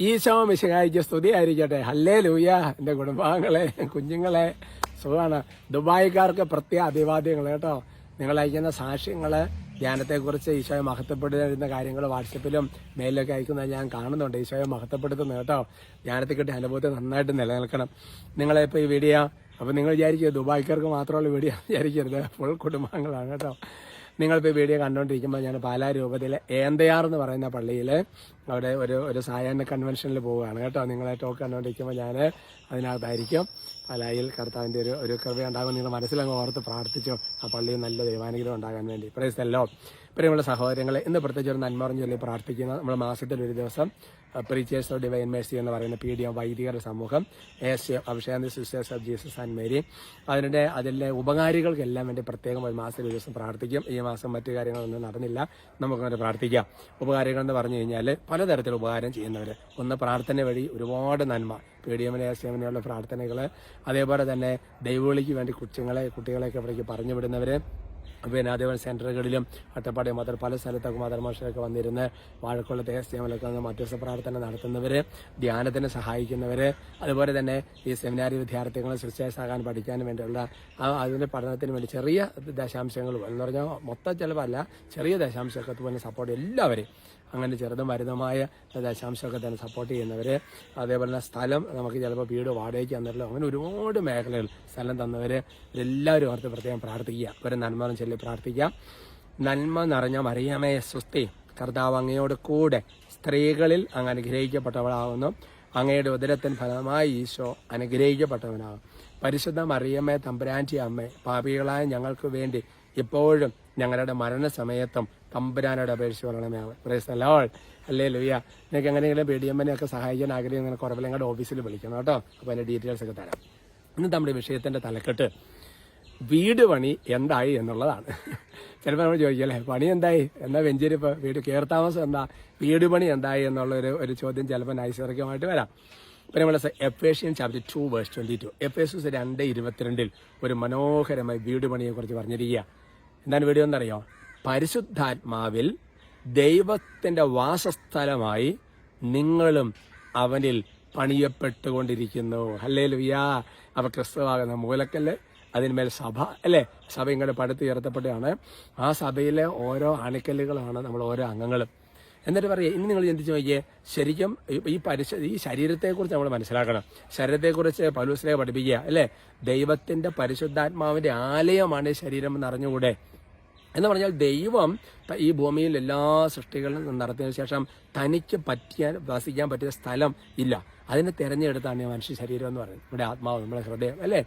ഈശോ മിശിഹായിക്ക് സ്തുതിയായിരിക്കട്ടെ. ഹല്ലേലൂയ. എൻ്റെ കുടുംബാംഗങ്ങളെ, കുഞ്ഞുങ്ങളെ, സുഖമാണ്. ദുബായിക്കാർക്ക് പ്രത്യേക അഭിവാദ്യങ്ങൾ കേട്ടോ. നിങ്ങൾ അയക്കുന്ന സാക്ഷ്യങ്ങള്, ധ്യാനത്തെക്കുറിച്ച് ഈശോയെ മഹത്വപ്പെടുന്ന കാര്യങ്ങൾ വാട്സപ്പിലും മെയിലൊക്കെ അയക്കുന്നത് ഞാൻ കാണുന്നുണ്ട്. ഈശോയെ മഹത്വപ്പെടുത്തുന്നു കേട്ടോ. ധ്യാനത്തിൽ കിട്ടിയ അനുഭവത്തെ നന്നായിട്ട് നിലനിൽക്കണം. നിങ്ങളിപ്പോൾ ഈ വീഡിയോ അപ്പോൾ നിങ്ങൾ വിചാരിക്കുക ദുബായിക്കാർക്ക് മാത്രമുള്ള വീഡിയോ വിചാരിക്കരുത്, ഫുൾ കുടുംബാംഗങ്ങളാണ് കേട്ടോ. നിങ്ങളിപ്പോൾ വീഡിയോ കണ്ടുകൊണ്ടിരിക്കുമ്പോൾ ഞാൻ പാലാ രൂപതയിലെ ഏന്തയാർ എന്ന് പറയുന്ന പള്ളിയിൽ അവിടെ ഒരു സായാഹ്ന കൺവെൻഷനിൽ പോവുകയാണ് കേട്ടോ. നിങ്ങളെ ടോക്ക് കണ്ടുകൊണ്ടിരിക്കുമ്പോൾ ഞാൻ അതിനകത്തായിരിക്കും. പാലായിൽ കർത്താവിൻ്റെ ഒരു കൃപയുണ്ടാകും. നിങ്ങൾ മനസ്സിലങ്ങ് ഓർത്ത് പ്രാർത്ഥിച്ചു ആ പള്ളിയിൽ നല്ല ദൈവാനുഗ്രഹം ഉണ്ടാകാൻ വേണ്ടി. പ്രൈസല്ലോ. പ്രിയമുള്ള സഹോദരങ്ങളെ, ഇന്ന് പ്രത്യേകിച്ച് ഒരു നന്മറിഞ്ഞ് ചൊല്ലി പ്രാർത്ഥിക്കുന്ന നമ്മുടെ മാസത്തിൽ ഒരു ദിവസം പ്രീച്ചേഴ്സ് ഓഫ് ഡിവൈൻ മേഴ്സി എന്ന് പറയുന്ന PDM വൈദികരുടെ സമൂഹം, ASM Abhishek sisters of Jesus and Mary, അതിലെ ഉപകാരികൾക്കെല്ലാം വേണ്ടി പ്രത്യേകം ഒരു മാസത്തിൽ ഒരു ദിവസം പ്രാർത്ഥിക്കും. ഈ മാസം മറ്റു കാര്യങ്ങളൊന്നും നടന്നില്ല, നമുക്കങ്ങനെ പ്രാർത്ഥിക്കാം. ഉപകാരികൾ എന്ന് പറഞ്ഞു കഴിഞ്ഞാൽ പലതരത്തിൽ ഉപകാരം ചെയ്യുന്നവർ. ഒന്ന്, പ്രാർത്ഥന വഴി ഒരുപാട് നന്മ, PDM ASM പ്രാർത്ഥനകൾ, അതേപോലെ തന്നെ ദൈവവിളിക്ക് വേണ്ടി കുട്ടികളെയൊക്കെ ഇവിടേക്ക് പറഞ്ഞു വിടുന്നവർ, പിന്നെ അതേപോലെ സെൻറ്ററുകളിലും അട്ടപ്പാടി മദർ പല സ്ഥലത്തൊക്കെ മദർമാഷൊക്കെ വന്നിരുന്ന് വാഴക്കുളത്തെ ASMലൊക്കെ വന്ന് മധ്യസ്ഥ പ്രാർത്ഥന നടത്തുന്നവർ, ധ്യാനത്തിന് സഹായിക്കുന്നവർ, അതുപോലെ തന്നെ ഈ സെമിനാരി വിദ്യാർത്ഥികളെ സിസ്റ്റേഴ്സാകാൻ പഠിക്കാനും വേണ്ടിയുള്ള അതിൻ്റെ പഠനത്തിന് വേണ്ടി ചെറിയ ദശാംശങ്ങൾ എന്ന് പറഞ്ഞാൽ മൊത്തം ചിലവല്ല, ചെറിയ ദശാംശമൊക്കെ തന്നെ സപ്പോർട്ട് എല്ലാവരെയും, അങ്ങനെ ചെറുതും വലുതുമായ ദശാംശമൊക്കെ തന്നെ സപ്പോർട്ട് ചെയ്യുന്നവർ, അതേപോലെ തന്നെ സ്ഥലം നമുക്ക് ചിലപ്പോൾ വീട് വാടകയ്ക്ക് തന്നിട്ടുള്ള അങ്ങനെ ഒരുപാട് മേഖലകൾ സ്ഥലം തന്നവർ, എല്ലാവരും ഓർത്ത് പ്രത്യേകം പ്രാർത്ഥിക്കുക. ഒരു നന്മ ചൊല്ലി പ്രാർത്ഥിക്കാം. നന്മ നിറഞ്ഞ മറിയമേ സ്വസ്തി, കർത്താവ് അങ്ങയോട് കൂടെ സ്ത്രീകളിൽ അങ്ങ് അനുഗ്രഹിക്കപ്പെട്ടവളാകുന്നു, അങ്ങയുടെ ഉദരത്തിന് ഫലമായി ഈശോ അനുഗ്രഹിക്കപ്പെട്ടവനാകും. പരിശുദ്ധ മറിയമ്മേ തമ്പുരാൻ്റെ അമ്മേ, പാപികളായ ഞങ്ങൾക്ക് വേണ്ടി ഇപ്പോഴും ഞങ്ങളുടെ മരണസമയത്തും തമ്പുരാനോട് അപേക്ഷിച്ച് പറയണമേ. Praise the lord. ഹല്ലേലൂയ. നിങ്ങൾക്ക് എങ്ങനെയെങ്കിലും PDMനെയൊക്കെ സഹായിക്കാൻ ആഗ്രഹിക്കുന്ന കുറവിലങ്ങയുടെ ഓഫീസിൽ വിളിക്കണം കേട്ടോ. അപ്പോൾ അതിൻ്റെ ഡീറ്റെയിൽസ് ഒക്കെ തരാം. ഇന്ന് നമ്മുടെ വിഷയത്തിൻ്റെ തലക്കെട്ട് വീട് പണി എന്തായി എന്നുള്ളതാണ്. ചിലപ്പോൾ നമ്മൾ ചോദിക്കല്ലേ, പണി എന്തായി എന്നാ വെഞ്ചേരിപ്പോൾ വീട് കയർത്താമസം എന്താ, വീട് പണി എന്തായി എന്നുള്ള ചോദ്യം ചിലപ്പോൾ നൈസർഗികമായിട്ട് വരാം. ഇപ്പം നമ്മൾ Ephesians chapter 2 verse 22, Ephesians 2:22 ഒരു മനോഹരമായി വീട് പണിയെക്കുറിച്ച് പറഞ്ഞിരിക്കുക. എന്താണ് വീട് എന്നറിയോ? പരിശുദ്ധാത്മാവിൽ ദൈവത്തിൻ്റെ വാസസ്ഥലമായി നിങ്ങളും അവനിൽ പണിയപ്പെട്ടുകൊണ്ടിരിക്കുന്നു. ഹല്ലേലൂയ. അപ്പോൾ ക്രിസ്തുവാകുന്ന മൂലക്കല്ല്, അതിന്മേൽ സഭ അല്ലേ, സഭ ഇങ്ങോട്ട് പടുത്ത് ഉയർത്തപ്പെടുകയാണ്. ആ സഭയിലെ ഓരോ അണിക്കല്ലുകളാണ് നമ്മൾ ഓരോ അംഗങ്ങളും. എന്നിട്ട് പറയുക, ഇനി നിങ്ങൾ ചിന്തിച്ച് നോക്കിയേ, ശരിക്കും ഈ ശരീരത്തെക്കുറിച്ച് നമ്മൾ മനസ്സിലാക്കണം. ശരീരത്തെക്കുറിച്ച് പൗലോസ് പഠിപ്പിക്കുക അല്ലേ, ദൈവത്തിൻ്റെ പരിശുദ്ധാത്മാവിൻ്റെ ആലയമാണ് ഈ ശരീരം എന്ന് അറിഞ്ഞുകൂടെ എന്ന് പറഞ്ഞാൽ, ദൈവം ഈ ഭൂമിയിൽ എല്ലാ സൃഷ്ടികളും നടത്തിയതിനു ശേഷം തനിക്ക് വസിക്കാൻ പറ്റിയ സ്ഥലം ഇല്ല. അതിനെ തിരഞ്ഞെടുത്താണ് ഈ മനുഷ്യ ശരീരം എന്ന് പറയുന്നത്, നമ്മുടെ ആത്മാവ്, നമ്മുടെ ഹൃദയം അല്ലേ.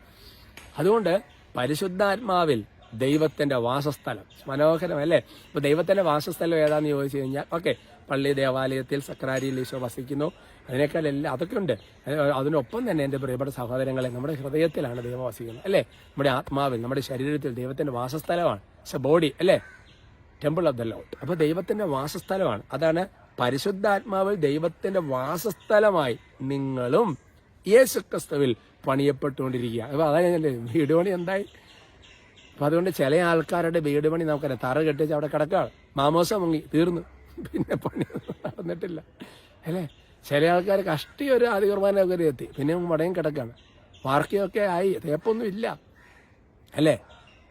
അതുകൊണ്ട് പരിശുദ്ധാത്മാവിൽ ദൈവത്തിൻ്റെ വാസസ്ഥലം മനോഹരം അല്ലേ. ഇപ്പോൾ ദൈവത്തിൻ്റെ വാസസ്ഥലം ഏതാണെന്ന് ചോദിച്ചു കഴിഞ്ഞാൽ, ഓക്കെ, പള്ളി, ദേവാലയത്തിൽ, സക്രാരിയിൽ ഈശോ വസിക്കുന്നു, അതിനേക്കാൾ എല്ലാം അതൊക്കെ ഉണ്ട്. അതിനൊപ്പം തന്നെ എൻ്റെ പ്രിയപ്പെട്ട സഹോദരങ്ങളെ, നമ്മുടെ ഹൃദയത്തിലാണ് ദൈവം വസിക്കുന്നത് അല്ലേ. നമ്മുടെ ആത്മാവിൽ, നമ്മുടെ ശരീരത്തിൽ ദൈവത്തിൻ്റെ വാസസ്ഥലമാണ്. ബോഡി അല്ലേ, ടെമ്പിൾ ഓഫ് ദ ലോർഡ്. അപ്പോൾ ദൈവത്തിൻ്റെ വാസസ്ഥലമാണ്. അതാണ് പരിശുദ്ധാത്മാവിൽ ദൈവത്തിൻ്റെ വാസസ്ഥലമായി നിങ്ങളും യേശുക്രിസ്തുവിൽ പണിയപ്പെട്ടുകൊണ്ടിരിക്കുക. അപ്പോൾ അതായത് വീട് പണി എന്തായി. അപ്പം അതുകൊണ്ട് ചില ആൾക്കാരുടെ വീട് പണി നമുക്കറിയാം, തറ കെട്ടിച്ച് അവിടെ കിടക്കുകയാണ്, മാമോസ മുങ്ങി തീർന്നു, പിന്നെ പണിയൊന്നും നടന്നിട്ടില്ല അല്ലേ. ചില ആൾക്കാർ കഷ്ടി ഒരു ആദ്യ കുർബാനയൊക്കെ എത്തി, പിന്നെ മടയും കിടക്കുകയാണ്, വാർക്കയൊക്കെ ആയി, തേപ്പൊന്നും ഇല്ല അല്ലേ.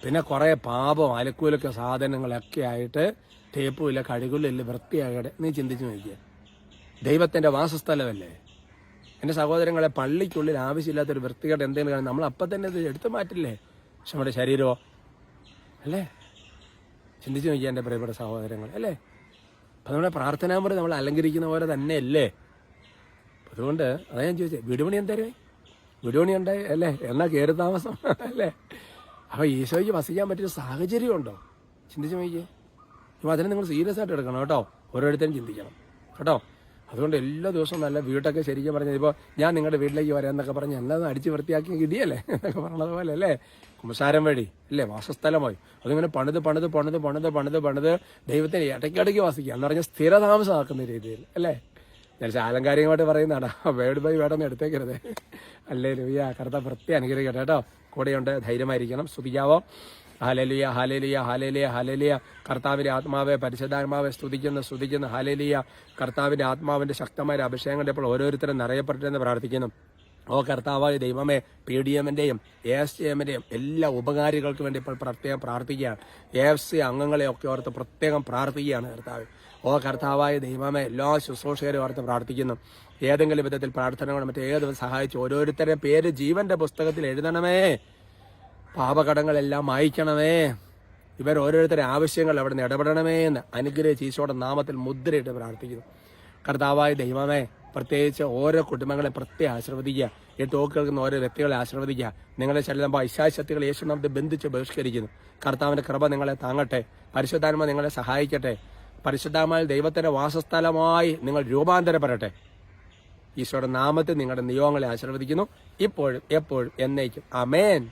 പിന്നെ കുറേ പാപം അലക്കൂലൊക്കെ സാധനങ്ങളൊക്കെ ആയിട്ട് തേപ്പുമില്ല, കഴുകുലില്ല, വൃത്തിയാകട്ടെ. നീ ചിന്തിച്ച് നോക്കിയ ദൈവത്തിൻ്റെ വാസസ്ഥലമല്ലേ. എൻ്റെ സഹോദരങ്ങളെ, പള്ളിക്കുള്ളിൽ ആവശ്യമില്ലാത്തൊരു വൃത്തികേട് എന്തെങ്കിലും കാണും, നമ്മൾ അപ്പം തന്നെ ഇത് എടുത്തു മാറ്റില്ലേ. പക്ഷെ നമ്മുടെ ശരീരമോ അല്ലേ, ചിന്തിച്ച് നോക്കിയാൽ എൻ്റെ പ്രിയപ്പെട്ട സഹോദരങ്ങൾ അല്ലേ. അപ്പം നമ്മുടെ പ്രാർത്ഥനാമുറി നമ്മൾ അലങ്കരിക്കുന്ന പോലെ തന്നെയല്ലേ. അതുകൊണ്ട് അതാ ഞാൻ ചോദിച്ചത്, വീടുപണി എന്തായാലും വീടുപണി ഉണ്ടായി അല്ലേ, എന്നാ കയറി താമസം അല്ലേ. അപ്പോൾ ഈശോയ്ക്ക് വസിക്കാൻ പറ്റിയ സാഹചര്യം ഉണ്ടോ? ചിന്തിച്ച് നോക്കിയേ. അപ്പോൾ അതിനെ നിങ്ങൾ സീരിയസ് ആയിട്ട് എടുക്കണം കേട്ടോ, ഓരോരുത്തരും ചിന്തിക്കണം കേട്ടോ. അതുകൊണ്ട് എല്ലാ ദിവസവും നല്ല വീട്ടൊക്കെ ശരിക്കും പറഞ്ഞത്, ഇപ്പോൾ ഞാൻ നിങ്ങളുടെ വീട്ടിലേക്ക് വരാമെന്നൊക്കെ പറഞ്ഞ് എല്ലാം അടിച്ച് വൃത്തിയാക്കി കിട്ടിയല്ലേ എന്നൊക്കെ പറഞ്ഞതുപോലെ അല്ലേ. കുമ്പസാരം വഴി അല്ലേ, വാസസ്ഥലമായി അതിങ്ങനെ പണിത് ദൈവത്തിന് ഇടയ്ക്കിടയ്ക്ക് വസിക്കുക എന്ന് പറഞ്ഞാൽ സ്ഥിരതാമസമാക്കുന്ന രീതിയിൽ അല്ലേ. ഞാൻ ആലങ്കാരികമായിട്ട് പറയുന്നതാണ്, വേർഡ് ബൈ വേർഡൊന്നും എടുത്തേക്കരുത് അല്ലേ. ലൂയ. കർത്താവ് പ്രത്യേകം അനുഗ്രഹിക്കട്ടെ കേട്ടോ. കൂടെയുണ്ട്, ധൈര്യമായിരിക്കണം. സ്തുതിക്കാവോ. Hallelujah, hallelujah, hallelujah, hallelujah. കർത്താവിന്റെ ആത്മാവെ, പരിശുദ്ധാത്മാവെ സ്തുതിക്കുന്നു. ഹല്ലേലൂയ. കർത്താവിന്റെ ആത്മാവിന്റെ ശക്തമായ അഭിഷേകം കണ്ടപ്പോൾ ഓരോരുത്തരും നിറയപ്പെട്ടെന്ന് പ്രാർത്ഥിക്കുന്നു. ഓ കർത്താവായ ദൈവമേ, PDMന്റെയും ASJMന്റെയും എല്ലാ ഉപകാരികൾക്ക് വേണ്ടി ഇപ്പോൾ പ്രത്യേകം പ്രാർത്ഥിക്കുകയാണ്. AFC അംഗങ്ങളെയൊക്കെ ഓർത്ത് പ്രത്യേകം പ്രാർത്ഥിക്കുകയാണ് കർത്താവ്. ഓ കർത്താവായ ദൈവമേ, എല്ലാ ശുശ്രൂഷകരെ ഓർത്ത് പ്രാർത്ഥിക്കുന്നു. ഏതെങ്കിലും വിധത്തിൽ പ്രാർത്ഥനകൾ മറ്റേത് സഹായിച്ച് ഓരോരുത്തരുടെ പേര് ജീവന്റെ പുസ്തകത്തിൽ എഴുതണമേ. പാപകടങ്ങളെല്ലാം മായ്ക്കണമേ. ഇവർ ഓരോരുത്തരുടെ ആവശ്യങ്ങൾ അവിടെ നിന്ന് ഇടപെടണമേ എന്ന് അനുഗ്രഹിച്ച് ഈശോയുടെ നാമത്തിൽ മുദ്രയിട്ട് പ്രാർത്ഥിക്കുന്നു. കർത്താവായ ദൈവമേ, പ്രത്യേകിച്ച് ഓരോ കുടുംബങ്ങളെ പ്രത്യേകം ആശീർവദിക്കുക. ഈ ടോക്ക് കേൾക്കുന്ന ഓരോ വ്യക്തികളെ ആശീർവദിക്കുക. നിങ്ങളുടെ ശരീരം പൈശാചശക്തികൾ യേശുനാമത്തിൽ ബന്ധിച്ച് ബഹിഷ്കരിക്കുന്നു. കർത്താവിന്റെ കൃപ നിങ്ങളെ താങ്ങട്ടെ. പരിശുദ്ധാത്മ നിങ്ങളെ സഹായിക്കട്ടെ. പരിശുദ്ധാത്മാവിൽ ദൈവത്തിന്റെ വാസസ്ഥലമായി നിങ്ങൾ രൂപാന്തരപ്പെടട്ടെ. ഈശോയുടെ നാമത്തിൽ നിങ്ങളുടെ നിയോഗങ്ങളെ ആശീർവദിക്കുന്നു, ഇപ്പോഴും എപ്പോഴും എന്നേക്കും. ആമേൻ.